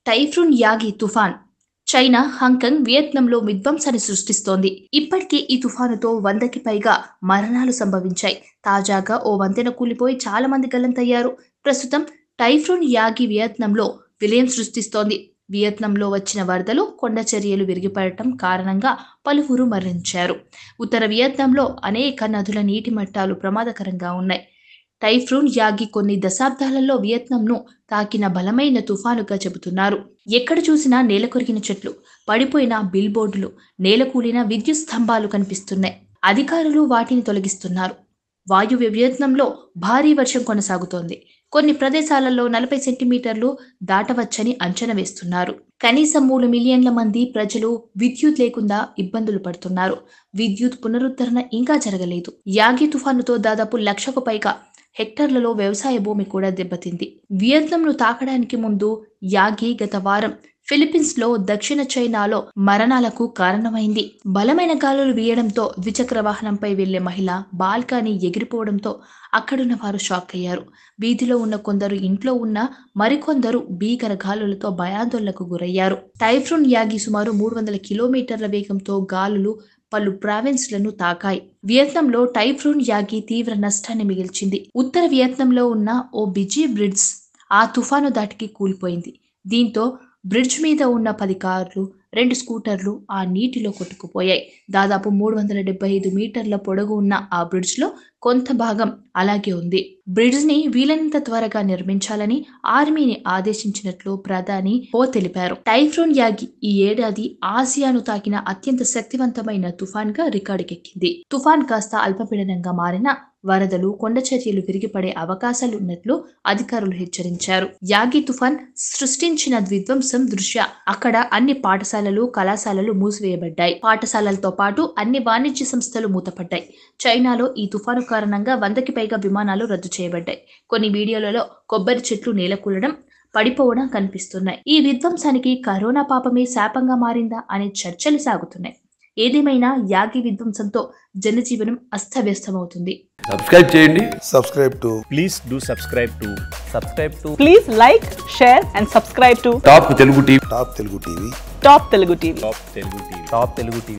Typhoon Yagi తుఫాన్ China, Hong Kong, వియత్నాంలో విధ్వంసాన్ని సృష్టిస్తోంది. ఇప్పటికే ఈ తుఫానుతో 100కి పైగా మరణాలు సంభవించాయి. తాజాగా ఓ వంతెన కూలిపోయి చాలా మంది గల్లంతయ్యారు. ప్రస్తుతం టైఫూన్ యాగి వియత్నాంలో విలయం సృష్టిస్తోంది. వియత్నాంలో వచ్చిన వరదలు, కొండ చర్యలు విరిగిపడటం కారణంగా పలువురు మరణించారు. ఉత్తర వియత్నాంలో అనేక నదుల నీటి మట్టాలు ప్రమాదకరంగా ఉన్నాయి. టైఫూన్ యాగి కొన్ని దశాబ్దాలలో వియత్నాంను తాకిన బలమైన తుఫానుగా చెబుతున్నారు. ఎక్కడ చూసినా నేలకొరిగిన చెట్లు, పడిపోయిన బిల్ బోర్డులు, నేలకూలిన విద్యుత్ స్తంభాలు కనిపిస్తున్నాయి. అధికారులు వాటిని తొలగిస్తున్నారు. వాయువ్య వియత్నాంలో భారీ వర్షం కొనసాగుతోంది. కొన్ని ప్రదేశాలలో 40 సెంటీమీటర్లు దాటవచ్చని అంచనా వేస్తున్నారు. కనీసం 3 మిలియన్ల మంది ప్రజలు విద్యుత్ లేకుండా ఇబ్బందులు పడుతున్నారు. విద్యుత్ పునరుద్ధరణ ఇంకా జరగలేదు. యాగి తుఫానుతో దాదాపు 1,00,000కు పైగా హెక్టార్లలో వ్యవసాయ భూమి కూడా దెబ్బతింది. వియత్నాంను తాకడానికి ముందు యాగి గత వారం ఫిలిప్పీన్స్లో, దక్షిణ చైనాలో మరణాలకు కారణమైంది. బలమైన గాలులు వీయడంతో ద్విచక్ర వాహనంపై వెళ్లే మహిళ బాల్కనీ ఎగిరిపోవడంతో అక్కడున్న వారు షాక్ అయ్యారు. వీధిలో ఉన్న కొందరు ఇంట్లో ఉన్న మరికొందరు భీకర గాలులతో భయాందోళనకు గురయ్యారు. టైఫూన్ యాగి సుమారు 300 కిలోమీటర్ల వేగంతో గాలులు పలు ప్రావిన్స్లను తాకాయి. వియత్నాంలో టైఫూన్ యాగి తీవ్ర నష్టాన్ని మిగిల్చింది. ఉత్తర వియత్నాంలో ఉన్న ఓ బిజీ బ్రిడ్జ్ ఆ తుఫాను దాటికి కూలిపోయింది. దీంతో బ్రిడ్జ్ మీద ఉన్న 10 కార్లు, 2 స్కూటర్లు ఆ నీటిలో కొట్టుకుపోయాయి. దాదాపు 375 మీటర్ల పొడవు ఉన్న ఆ బ్రిడ్జ్లో కొంత భాగం అలాగే ఉంది. బ్రిడ్జ్ని వీలైనంత త్వరగా నిర్మించాలని ఆర్మీని ఆదేశించినట్లు ప్రధాని హో తెలిపారు. టైఫూన్ యాగి ఈ ఏడాది ఆసియాను తాకిన అత్యంత శక్తివంతమైన తుఫాన్గా రికార్డుకెక్కింది. తుఫాన్ కాస్త అల్పపీడనంగా మారిన వరదలు, కొండ చర్యలు విరిగిపడే అవకాశాలున్నట్లు అధికారులు హెచ్చరించారు. యాగి తుఫాన్ సృష్టించిన విధ్వంసం దృష్ట్యా అక్కడ అన్ని పాఠశాలలు, కళాశాలలు మూసివేయబడ్డాయి. పాఠశాలలతో పాటు అన్ని వాణిజ్య సంస్థలు మూతపడ్డాయి. చైనాలో ఈ తుఫాను కారణంగా 100కి పైగా విమానాలు రద్దు చేయబడ్డాయి. కొన్ని వీడియోలలో కొబ్బరి చెట్లు నేలకూలడం, పడిపోవడం కనిపిస్తున్నాయి. ఈ విధ్వంసానికి కరోనా పాపమే శాపంగా మారిందా అనే చర్చలు సాగుతున్నాయి. ఏదేమైనా యాగి విధ్వంసంతో జనజీవనం అస్తవ్యస్తమవుతుంది. సబ్స్క్రైబ్ చేయండి. Please like, share and subscribe to top Telugu TV. Top Telugu TV.